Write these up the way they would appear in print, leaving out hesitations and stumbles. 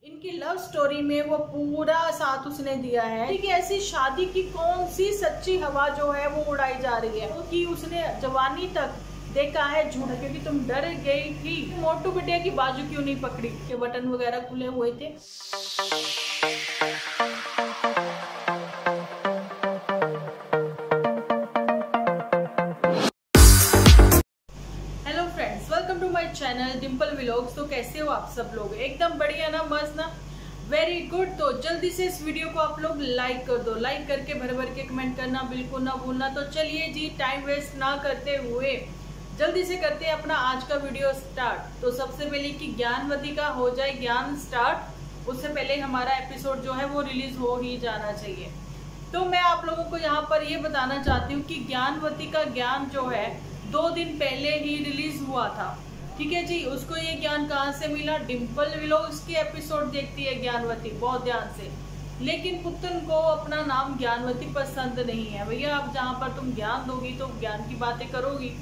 इनकी love story में वो पूरा साथ उसने दिया है। ठीक है, ऐसी शादी की कौन सी सच्ची हवा जो है वो उड़ाई जा रही है कि उसने जवानी तक देखा है झूठ, क्योंकि तुम डर गई थी। मोटू बिटिया की बाजू क्यों नहीं पकड़ी के बटन वगैरह खुले हुए थे। Hello friends, welcome to my channel Dimple vlogs. तो कैसे हो आप सब लोग? एकदम बढ़िया ना, मस्त ना, वेरी गुड। तो जल्दी से इस वीडियो को आप लोग लाइक कर दो, लाइक करके भर भर के कमेंट करना बिल्कुल ना भूलना। तो चलिए जी, टाइम वेस्ट ना करते हुए जल्दी से करते हैं अपना आज का वीडियो स्टार्ट। तो सबसे पहले कि ज्ञानवती का हो जाए ज्ञान स्टार्ट, उससे पहले हमारा एपिसोड जो है वो रिलीज हो ही जाना चाहिए। तो मैं आप लोगों को यहाँ पर ये बताना चाहती हूँ कि ज्ञानवती का ज्ञान जो है 2 दिन पहले ही रिलीज हुआ था। ठीक है जी, उसको ये ज्ञान कहाँ से मिला? डिम्पल व्लॉग्स की एपिसोड देखती है ज्ञानवती बहुत ध्यान से, लेकिन पुतन को अपना नाम ज्ञानवती पसंद नहीं है। भैया, अब जहाँ पर तुम ज्ञान दोगी तो ज्ञान की बातें करोगी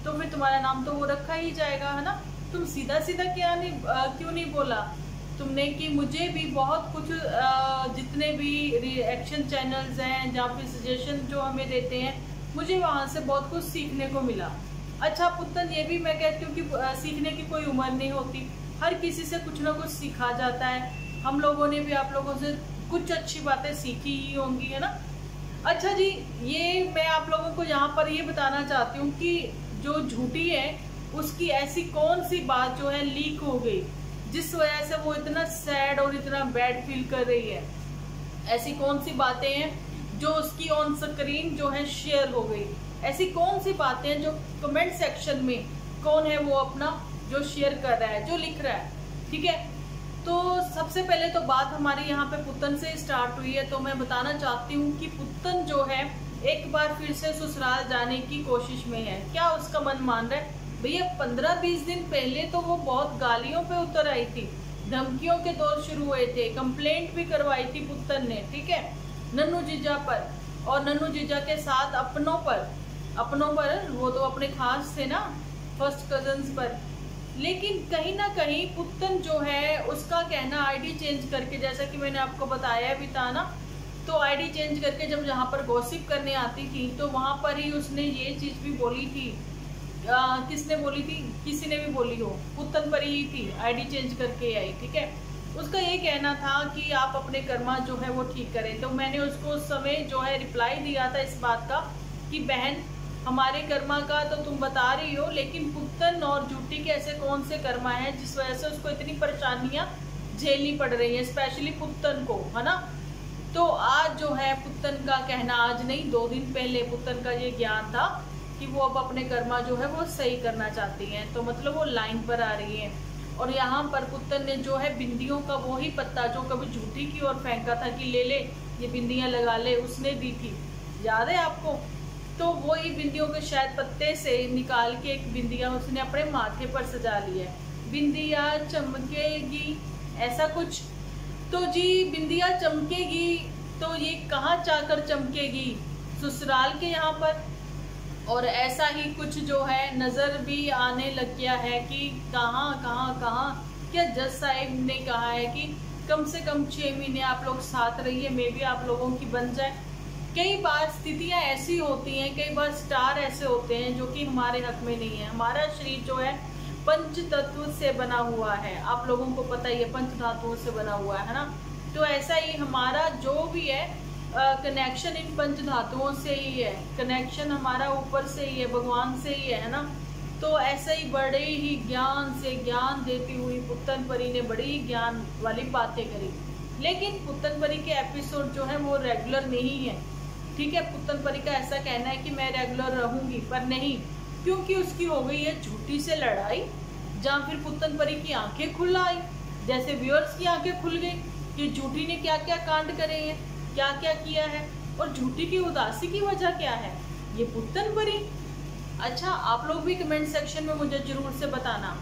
तो फिर तुम्हारा नाम तो वो रखा ही जाएगा, है ना। तुम सीधा सीधा क्यों नहीं बोला तुमने कि मुझे भी बहुत कुछ जितने भी रिएक्शन चैनल्स हैं जहाँ पे सजेशन जो हमें देते हैं, मुझे वहाँ से बहुत कुछ सीखने को मिला। अच्छा पुतन, ये भी मैं कहती हूँ कि सीखने की कोई उम्र नहीं होती, हर किसी से कुछ ना कुछ सीखा जाता है। हम लोगों ने भी आप लोगों से कुछ अच्छी बातें सीखी ही होंगी, है ना। अच्छा जी, ये मैं आप लोगों को यहाँ पर ये बताना चाहती हूँ कि जो झूठी है उसकी ऐसी कौन सी बात जो है लीक हो गई जिस वजह से वो इतना सैड और इतना बैड फील कर रही है। ऐसी कौन सी बातें हैं जो उसकी ऑन स्क्रीन जो है शेयर हो गई? ऐसी कौन सी बातें हैं जो कमेंट सेक्शन में कौन है वो अपना जो शेयर कर रहा है, जो लिख रहा है? ठीक है, तो सबसे पहले तो बात हमारी यहाँ पे पुतन से स्टार्ट हुई है। तो मैं बताना चाहती हूँ कि पुतन जो है एक बार फिर से ससुराल जाने की कोशिश में है। क्या उसका मन मान रहा है? भैया 15-20 दिन पहले तो वो बहुत गालियों पे उतर आई थी, धमकियों के दौर शुरू हुए थे, कंप्लेंट भी करवाई थी पुतन ने, ठीक है, नन्नू जीजा पर और नन्नू जीजा के साथ अपनों पर वो तो अपने खास थे ना, फर्स्ट कजन्स पर। लेकिन कहीं ना कहीं पुतन जो है उसका कहना आईडी चेंज करके, जैसा कि मैंने आपको बताया भी था ना, तो आईडी चेंज करके जब जहाँ पर गॉसिप करने आती थी तो वहाँ पर ही उसने ये चीज़ भी बोली थी। किसने बोली थी? किसी ने भी बोली हो, पुतन पर ही थी, आईडी चेंज करके आई। ठीक है, उसका ये कहना था कि आप अपने कर्मा जो है वो ठीक करें। तो मैंने उसको उस समय जो है रिप्लाई दिया था इस बात का कि बहन, हमारे कर्मा का तो तुम बता रही हो, लेकिन पुतन और झूठी के ऐसे कौन से कर्मा हैं जिस वजह से उसको इतनी परेशानियां झेलनी पड़ रही हैं, स्पेशली पुतन को, है ना। तो आज जो है पुतन का कहना, आज नहीं 2 दिन पहले पुतन का ये ज्ञान था कि वो अब अपने कर्मा जो है वो सही करना चाहती हैं। तो मतलब वो लाइन पर आ रही है। और यहाँ पर पुतन ने जो है बिंदियों का वो ही पत्ता जो कभी झूठी की ओर फेंका था कि ले ले ये बिंदियाँ लगा ले, उसने दी थी, याद है आपको? तो वो ही बिंदियों के शायद पत्ते से निकाल के एक बिंदिया उसने अपने माथे पर सजा ली है। बिंदिया चमकेगी, ऐसा कुछ। तो जी बिंदिया चमकेगी तो ये कहाँ जाकर चमकेगी? ससुराल के यहाँ पर। और ऐसा ही कुछ जो है नज़र भी आने लग गया है कि कहाँ क्या जज साहिब ने कहा है कि कम से कम 6 महीने आप लोग साथ रहिए, मे भी आप लोगों की बन जाए। कई बार स्थितियां ऐसी होती हैं, कई बार स्टार ऐसे होते हैं जो कि हमारे हक में नहीं है। हमारा शरीर जो है पंच तत्व से बना हुआ है, आप लोगों को पता ही है, पंच धातुओं से बना हुआ है ना। तो ऐसा ही हमारा जो भी है कनेक्शन इन पंच धातुओं से ही है, कनेक्शन हमारा ऊपर से ही है, भगवान से ही है ना। तो ऐसा ही बड़े ही ज्ञान से ज्ञान देती हुई पुतन परी ने बड़ी ज्ञान वाली बातें करी। लेकिन पुतन परी के एपिसोड जो है वो रेगुलर नहीं है। ठीक है, पुतन परी का ऐसा कहना है कि मैं रेगुलर रहूंगी, पर नहीं, क्योंकि उसकी हो गई है झूठी से लड़ाई, जहाँ फिर पुतन परी की आंखें खुल आई, जैसे व्यूअर्स की आंखें खुल गई कि झूठी ने क्या क्या कांड करे हैं, क्या क्या किया है, और झूठी की उदासी की वजह क्या है, ये पुतन परी। अच्छा, आप लोग भी कमेंट सेक्शन में मुझे जरूर से बताना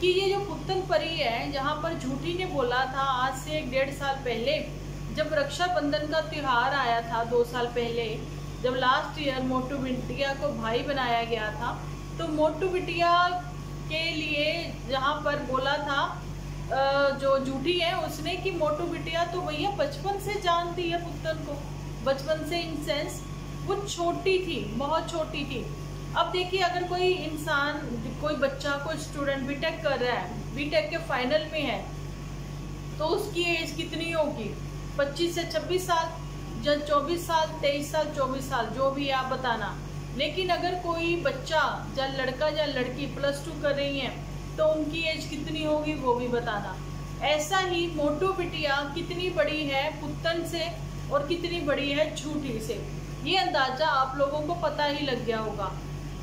कि ये जो पुतन परी है, जहाँ पर झूठी ने बोला था आज से 1-1.5 साल पहले, जब रक्षाबंधन का त्योहार आया था 2 साल पहले, जब लास्ट ईयर मोटू बिटिया को भाई बनाया गया था, तो मोटू बिटिया के लिए जहाँ पर बोला था जो जूठी है उसने कि मोटू बिटिया तो भैया बचपन से जानती है पुत्तन को, बचपन से, इन सेंस वो छोटी थी, बहुत छोटी थी। अब देखिए अगर कोई इंसान, कोई बच्चा, कोई स्टूडेंट बीटेक कर रहा है, बीटेक के फाइनल में है, तो उसकी एज कितनी होगी? 25 से 26 साल, या 24 साल, 23 साल, 24 साल, जो भी आप बताना। लेकिन अगर कोई बच्चा या लड़का या लड़की +2 कर रही है तो उनकी एज कितनी होगी वो भी बताना। ऐसा ही मोटू बिटिया कितनी बड़ी है पुत्तन से और कितनी बड़ी है झूठी से, ये अंदाजा आप लोगों को पता ही लग गया होगा।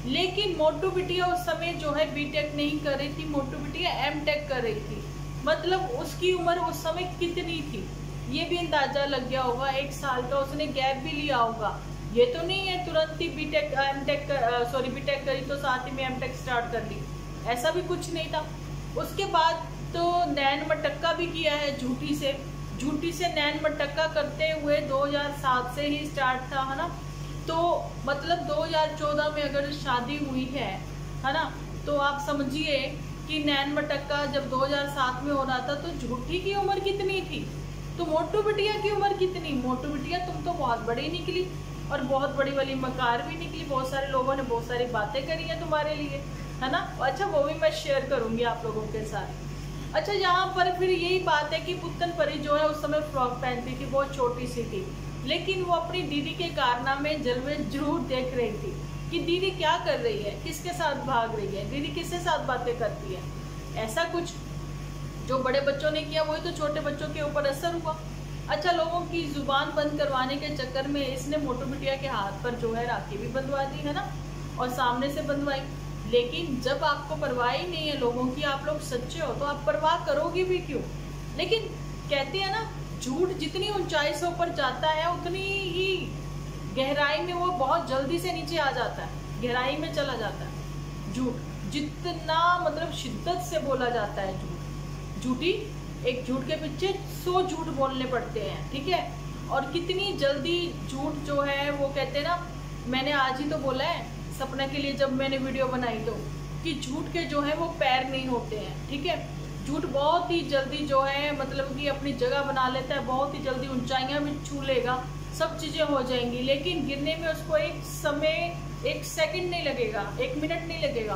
लेकिन मोटू बिटिया उस समय जो है बीटेक नहीं कर रही थी, मोटू बिटिया एमटेक कर रही थी। मतलब उसकी उम्र उस समय कितनी थी ये भी अंदाजा लग गया होगा। 1 साल का उसने गैप भी लिया होगा। ये तो नहीं है तुरंत ही बीटेक बीटेक करी तो साथ ही में एमटेक स्टार्ट कर ली, ऐसा भी कुछ नहीं था। उसके बाद तो नैन मटक्का भी किया है झूठी से, झूठी से नैन मटक्का करते हुए 2007 से ही स्टार्ट था, है ना। तो मतलब 2014 में अगर शादी हुई है ना, तो आप समझिए कि नैन मटक्का जब 2007 में हो रहा था तो झूठी की उम्र कितनी थी, तो मोटू बिटिया की उम्र कितनी? मोटू बिटिया तुम तो बहुत बड़ी निकली और बहुत बड़ी वाली मकार भी निकली। बहुत सारे लोगों ने बहुत सारी बातें करी हैं तुम्हारे लिए, है ना। अच्छा वो भी मैं शेयर करूंगी आप लोगों के साथ। अच्छा यहाँ पर फिर यही बात है कि पुत्तन परी जो है उस समय फ्रॉक पहनती थी, बहुत छोटी सी थी, लेकिन वो अपनी दीदी के कारनामे जलवे जरूर देख रही थी कि दीदी क्या कर रही है, किसके साथ भाग रही है, दीदी किसके साथ बातें करती है। ऐसा कुछ जो बड़े बच्चों ने किया वही तो छोटे बच्चों के ऊपर असर हुआ। अच्छा लोगों की जुबान बंद करवाने के चक्कर में इसने मोटू बिटिया के हाथ पर जो है राखी भी बंधवा दी, है ना, और सामने से बंधवाई। लेकिन जब आपको परवाह ही नहीं है लोगों की, आप लोग सच्चे हो, तो आप परवाह करोगे भी क्यों? लेकिन कहते हैं ना, झूठ जितनी ऊंचाई से ऊपर जाता है उतनी ही गहराई में वो बहुत जल्दी से नीचे आ जाता है, गहराई में चला जाता है। झूठ जितना मतलब शिद्दत से बोला जाता है, झूठी एक झूठ के पीछे 100 झूठ बोलने पड़ते हैं, ठीक है। और कितनी जल्दी झूठ जो है वो कहते हैं ना, मैंने आज ही तो बोला है सपना के लिए जब मैंने वीडियो बनाई तो, कि झूठ के जो है वो पैर नहीं होते हैं, ठीक है। झूठ बहुत ही जल्दी जो है मतलब कि अपनी जगह बना लेता है, बहुत ही जल्दी ऊंचाइयां भी छू लेगा, सब चीज़ें हो जाएंगी, लेकिन गिरने में उसको एक समय, 1 सेकंड नहीं लगेगा, 1 मिनट नहीं लगेगा,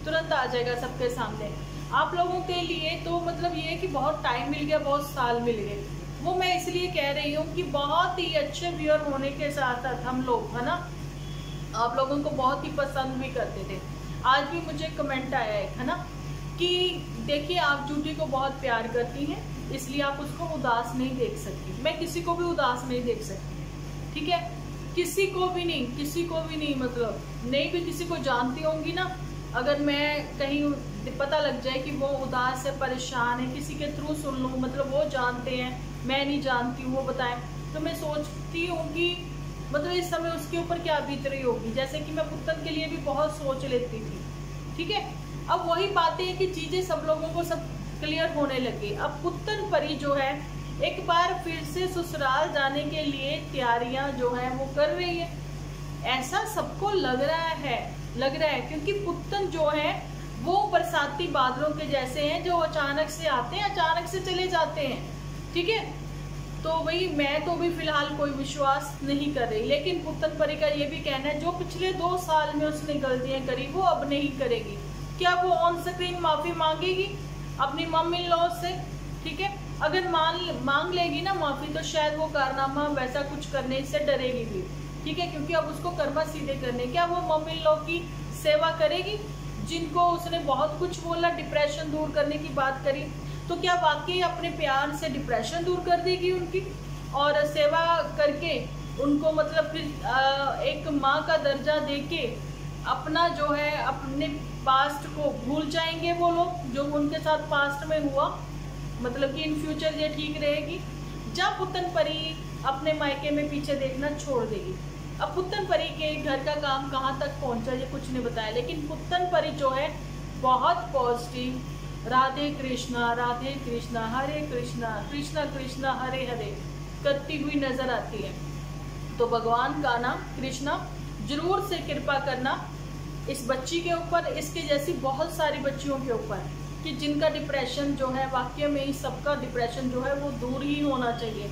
तुरंत आ जाएगा सबके सामने। आप लोगों के लिए तो मतलब ये है कि बहुत टाइम मिल गया, बहुत साल मिल गए, वो मैं इसलिए कह रही हूँ कि बहुत ही अच्छे व्यूअर होने के साथ साथ हम लोग, है ना, आप लोगों को बहुत ही पसंद भी करते थे। आज भी मुझे कमेंट आया है ना, कि देखिए आप झूठी को बहुत प्यार करती हैं इसलिए आप उसको उदास नहीं देख सकती। मैं किसी को भी उदास नहीं देख सकती, ठीक है, किसी को भी नहीं, किसी को भी नहीं, मतलब नहीं भी किसी को जानती होंगी ना, अगर मैं कहीं पता लग जाए कि वो उदास है, परेशान है, किसी के थ्रू सुन लूँ, मतलब वो जानते हैं मैं नहीं जानती हूँ, वो बताएं, तो मैं सोचती हूँ कि मतलब इस समय उसके ऊपर क्या बीत रही होगी। जैसे कि मैं पुत्तन के लिए भी बहुत सोच लेती थी, ठीक है। अब वही बातें हैं कि चीज़ें सब लोगों को सब क्लियर होने लगी। अब पुत्तन परी जो है एक बार फिर से ससुराल जाने के लिए तैयारियां जो है वो कर रही है, ऐसा सबको लग रहा है, क्योंकि पुत्तन जो है वो बरसाती बादलों के जैसे हैं जो अचानक से आते हैं, अचानक से चले जाते हैं, ठीक है। तो वही मैं तो भी फिलहाल कोई विश्वास नहीं कर रही, लेकिन पुत्तन परी का ये भी कहना है जो पिछले 2 साल में उसने गलतियां करी वो अब नहीं करेगी। क्या वो ऑन स्क्रीन माफी मांगेगी अपनी मम्मी लॉ से, ठीक है। अगर मांग लेगी ना माफी तो शायद वो कारनामा वैसा कुछ करने से डरेगी भी, ठीक है, क्योंकि अब उसको कर्मा सीधे करने। क्या वो मम्मी लॉ की सेवा करेगी जिनको उसने बहुत कुछ बोला, डिप्रेशन दूर करने की बात करी, तो क्या वाकई अपने प्यार से डिप्रेशन दूर कर देगी उनकी, और सेवा करके उनको मतलब फिर एक माँ का दर्जा देके अपना जो है अपने पास्ट को भूल जाएंगे वो लोग जो उनके साथ पास्ट में हुआ, मतलब कि इन फ्यूचर ये ठीक रहेगी। जब पुत्तन परी अपने मायके में पीछे देखना छोड़ देगी। अब पुत्तन परी के घर का काम कहाँ तक पहुँचा ये कुछ नहीं बताया, लेकिन पुत्तन परी जो है बहुत पॉजिटिव, राधे कृष्णा हरे कृष्णा कृष्णा कृष्णा हरे हरे करती हुई नजर आती है। तो भगवान का नाम कृष्णा जरूर से कृपा करना इस बच्ची के ऊपर, इसके जैसी बहुत सारी बच्चियों के ऊपर, कि जिनका डिप्रेशन जो है, वाकई में ही सबका डिप्रेशन जो है वो दूर ही होना चाहिए।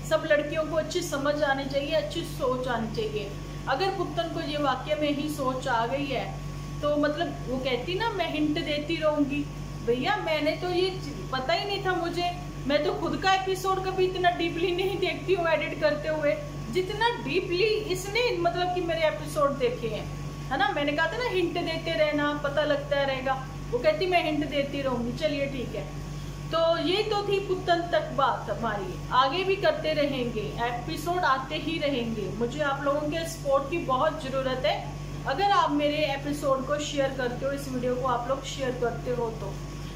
सब लड़कियों को अच्छी समझ आनी चाहिए, अच्छी सोच आनी चाहिए। अगर पुत्तन को ये वाकई में ही सोच आ गई है तो मतलब वो कहती ना मैं हिंट देती रहूंगी, भैया मैंने तो ये पता ही नहीं था मुझे, मैं तो खुद का एपिसोड कभी इतना डीपली नहीं देखती हूँ एडिट करते हुए जितना डीपली इसने मतलब कि मेरे एपिसोड देखे हैं, है ना। मैंने कहा था ना हिंट देते रहना, पता लगता रहेगा। वो कहती मैं हिंट देती रहूंगी। चलिए ठीक है, तो ये तो थी पुत्तन तक बात हमारी। आगे भी करते रहेंगे, एपिसोड आते ही रहेंगे। मुझे आप लोगों के सपोर्ट की बहुत ज़रूरत है। अगर आप मेरे एपिसोड को शेयर करते हो, इस वीडियो को आप लोग शेयर करते हो तो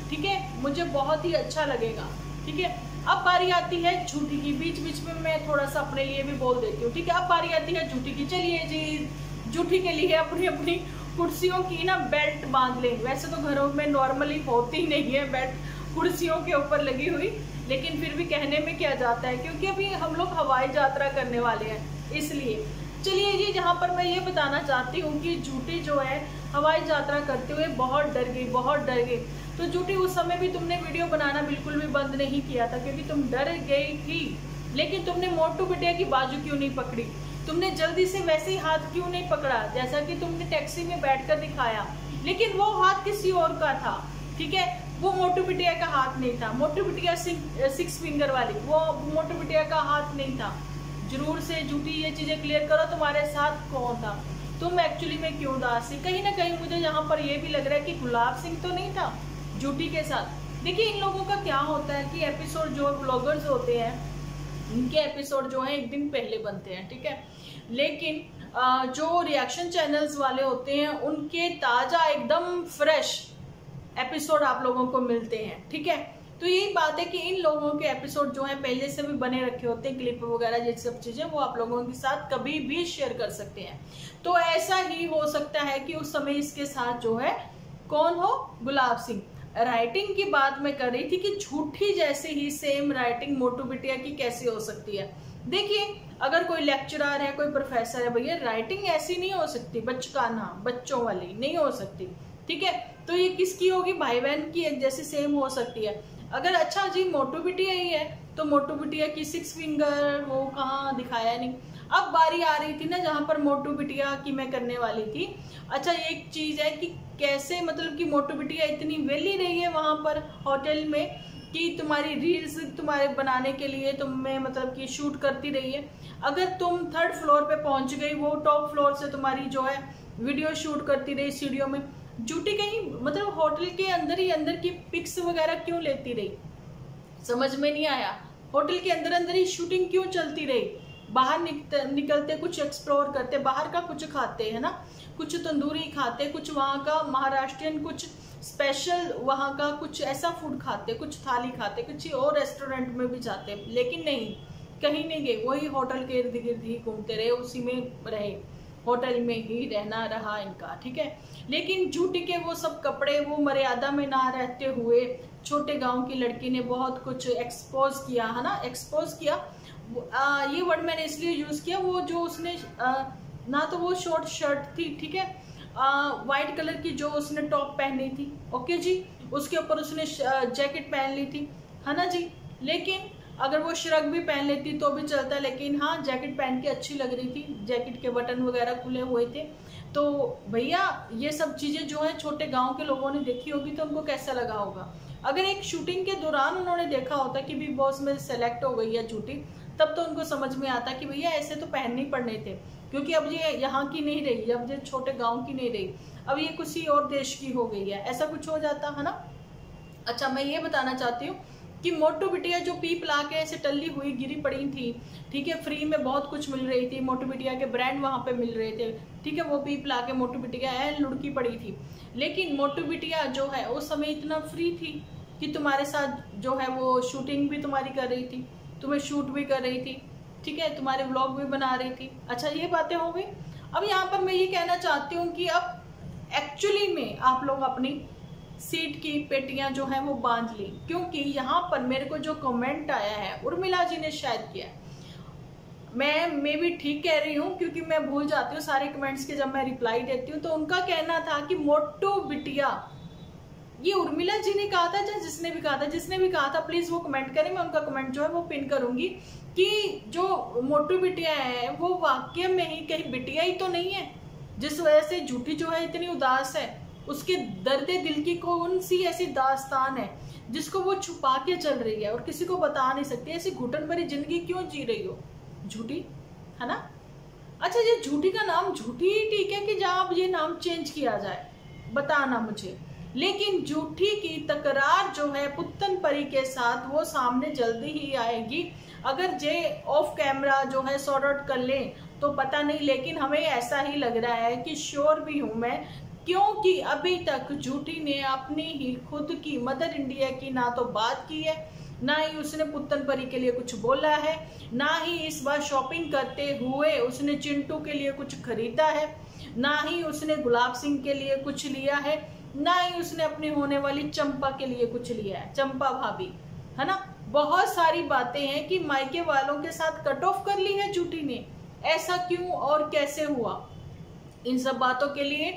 ठीक है, मुझे बहुत ही अच्छा लगेगा। ठीक है, अब बारी आती है झूठी की। बीच बीच में मैं थोड़ा सा अपने लिए भी बोल देती हूँ। ठीक है, अब बारी आती है झूठी की। चलिए जी, झूठी के लिए अपनी अपनी कुर्सियों की ना बेल्ट बांध लें। वैसे तो घरों में नॉर्मली होती नहीं है बेल्ट कुर्सियों के ऊपर लगी हुई, लेकिन फिर भी कहने में क्या जाता है, क्योंकि अभी हम लोग हवाई यात्रा करने वाले हैं, इसलिए। चलिए जी, जहाँ पर मैं ये बताना चाहती हूँ कि झूठी जो है हवाई यात्रा करते हुए बहुत डर गई, बहुत डर गई। तो झूठी उस समय भी तुमने वीडियो बनाना बिल्कुल भी बंद नहीं किया था, क्योंकि तुम डर गई थी। लेकिन तुमने मोटू बिटिया की बाजू क्यों नहीं पकड़ी? तुमने जल्दी से वैसे ही हाथ क्यों नहीं पकड़ा जैसा कि तुमने टैक्सी में बैठकर दिखाया? लेकिन वो हाथ किसी और का था। ठीक है, वो मोटू बिटिया का हाथ नहीं था। मोटू बिटिया 6 फिंगर वाली, वो मोटू बिटिया का हाथ नहीं था। जरूर से झूठी ये चीजें क्लियर करो, तुम्हारे साथ कौन था, तुम एक्चुअली में क्यों उदास थी? कहीं ना कहीं मुझे यहाँ पर ये भी लग रहा है कि गुलाब सिंह तो नहीं था झूठी के साथ। देखिए, इन लोगों का क्या होता है कि एपिसोड जो ब्लॉगर्स होते हैं, इनके एपिसोड जो है एक दिन पहले बनते हैं। ठीक है, लेकिन जो रिएक्शन चैनल्स वाले होते हैं उनके ताजा एकदम फ्रेश एपिसोड आप लोगों को मिलते हैं। ठीक है, तो यही बात है कि इन लोगों के एपिसोड जो है पहले से भी बने रखे होते हैं, क्लिप वगैरह ये सब चीजें वो आप लोगों के साथ कभी भी शेयर कर सकते हैं। तो ऐसा ही हो सकता है कि उस समय इसके साथ जो है कौन हो, गुलाब सिंह। राइटिंग की बात मैं कर रही थी कि झूठी जैसे ही सेम राइटिंग मोटू बिटिया की कैसे हो सकती है। देखिए, अगर कोई लेक्चरर है, कोई प्रोफेसर है, भैया राइटिंग ऐसी नहीं हो सकती, बचकाना बच्चों वाली नहीं हो सकती। ठीक है, तो ये किसकी होगी? भाई बहन की एक जैसी सेम हो सकती है। अगर अच्छा जी मोटू बिटिया ही है तो मोटू बिटिया की 6 फिंगर वो कहाँ दिखाया नहीं। अब बारी आ रही थी ना जहां पर मोटू बिटिया की मैं करने वाली थी। अच्छा, एक चीज है कि कैसे मतलब कि मोटू बिटिया इतनी वेली रही है वहां पर होटल में कि तुम्हारी रील्स तुम्हारे बनाने के लिए तुम्हें मतलब कि शूट करती रही है। अगर तुम 3rd फ्लोर पे पहुंच गई, वो टॉप फ्लोर से तुम्हारी जो है वीडियो शूट करती रही सीढ़ियों में। झूठी कहीं मतलब होटल के अंदर ही अंदर की पिक्स वगैरह क्यों लेती रही, समझ में नहीं आया। होटल के अंदर अंदर ही शूटिंग क्यों चलती रही? बाहर निकलते कुछ एक्सप्लोर करते, बाहर का कुछ खाते, है ना, कुछ तंदूरी खाते, कुछ वहाँ का महाराष्ट्रियन कुछ स्पेशल वहाँ का कुछ ऐसा फूड खाते, कुछ थाली खाते, कुछ और रेस्टोरेंट में भी जाते। लेकिन नहीं, कहीं नहीं गए, वही होटल के इर्द गिर्द ही घूमते रहे, उसी में रहे, होटल में ही रहना रहा इनका। ठीक है, लेकिन झूठी के वो सब कपड़े वो मर्यादा में ना रहते हुए छोटे गांव की लड़की ने बहुत कुछ एक्सपोज किया, है ना, एक्सपोज किया। ये वर्ड मैंने इसलिए यूज किया, वो जो उसने ना तो वो शॉर्ट शर्ट थी, ठीक है, वाइट कलर की जो उसने टॉप पहनी थी, ओके जी, उसके ऊपर उसने जैकेट पहन ली थी, है ना जी। लेकिन अगर वो श्रग भी पहन लेती तो भी चलता, लेकिन हाँ जैकेट पहन के अच्छी लग रही थी, जैकेट के बटन वगैरह खुले हुए थे। तो भैया ये सब चीजें जो है छोटे गांव के लोगों ने देखी होगी तो उनको कैसा लगा होगा। अगर एक शूटिंग के दौरान उन्होंने देखा होता कि बिग बॉस में सेलेक्ट हो गई है झूठी, तब तो उनको समझ में आता कि भैया ऐसे तो पहनने ही पड़ने थे, क्योंकि अब ये यहाँ की नहीं रही, अब ये छोटे गाँव की नहीं रही, अब ये किसी और देश की हो गई है, ऐसा कुछ हो जाता है ना। अच्छा, मैं ये बताना चाहती हूँ कि मोटू बिटिया जो पीप ला के ऐसे टल्ली हुई गिरी पड़ी थी, ठीक है, फ्री में बहुत कुछ मिल रही थी, मोटू बिटिया के ब्रांड वहां पे मिल रहे थे, ठीक है, वो पीप ला के मोटू बिटिया लुढ़की पड़ी थी। लेकिन मोटू बिटिया जो है उस समय इतना फ्री थी कि तुम्हारे साथ जो है वो शूटिंग भी तुम्हारी कर रही थी, तुम्हें शूट भी कर रही थी, ठीक है, तुम्हारे व्लॉग भी बना रही थी। अच्छा, ये बातें हो गई। अब यहाँ पर मैं ये कहना चाहती हूँ कि अब एक्चुअली में आप लोग अपनी सीट की पेटियां जो है वो बांध ली, क्योंकि यहाँ पर मेरे को जो कमेंट आया है उर्मिला जी ने शायद किया, मैं भी ठीक कह रही हूँ क्योंकि मैं भूल जाती हूँ सारे कमेंट्स के जब मैं रिप्लाई देती हूँ। तो उनका कहना था कि मोटू बिटिया ये उर्मिला जी ने कहा था, या जिसने भी कहा था प्लीज वो कमेंट करें, मैं उनका कमेंट जो है वो पिन करूंगी, कि जो मोटू बिटिया है वो वाकई में ही कहीं बिटिया ही तो नहीं है, जिस वजह से झूठी जो है इतनी उदास है। उसके दर्द दिल की कौन सी ऐसी दास्तान है जिसको वो छुपा के चल रही है और किसी को बता नहीं सकती। ऐसी घुटन भरी जिंदगी क्यों जी रही हो झूठी, है ना। अच्छा, ये झूठी का नाम झूठी ही ठीक है कि जहां अब ये नाम चेंज किया जाए, बताना मुझे। लेकिन झूठी की तकरार जो है पुत्तन परी के साथ वो सामने जल्दी ही आएगी। अगर जे ऑफ कैमरा जो है सॉर्ट आउट कर ले तो पता नहीं, लेकिन हमें ऐसा ही लग रहा है कि श्योर भी हूं मैं, क्योंकि अभी तक झूठी ने अपनी ही खुद की मदर इंडिया की ना तो बात की है, ना ही उसने पुत्तन परी के लिए कुछ बोला है, ना ही इस बार शॉपिंग करते हुए उसने चिंटू के लिए कुछ खरीदा है, ना ही उसने गुलाब सिंह के लिए कुछ लिया है, ना ही उसने अपनी होने वाली चंपा के लिए कुछ लिया है, चंपा भाभी, है ना। बहुत सारी बातें हैं कि मायके वालों के साथ कट ऑफ कर ली है झूठी ने। ऐसा क्यों और कैसे हुआ, इन सब बातों के लिए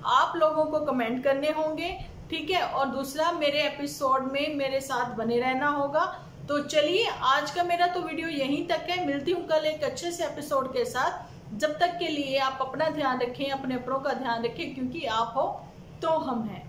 आप लोगों को कमेंट करने होंगे, ठीक है। और दूसरा, मेरे एपिसोड में मेरे साथ बने रहना होगा। तो चलिए, आज का मेरा तो वीडियो यहीं तक है। मिलती हूँ कल एक अच्छे से एपिसोड के साथ। जब तक के लिए आप अपना ध्यान रखें, अपने अपनों का ध्यान रखें, क्योंकि आप हो तो हम हैं।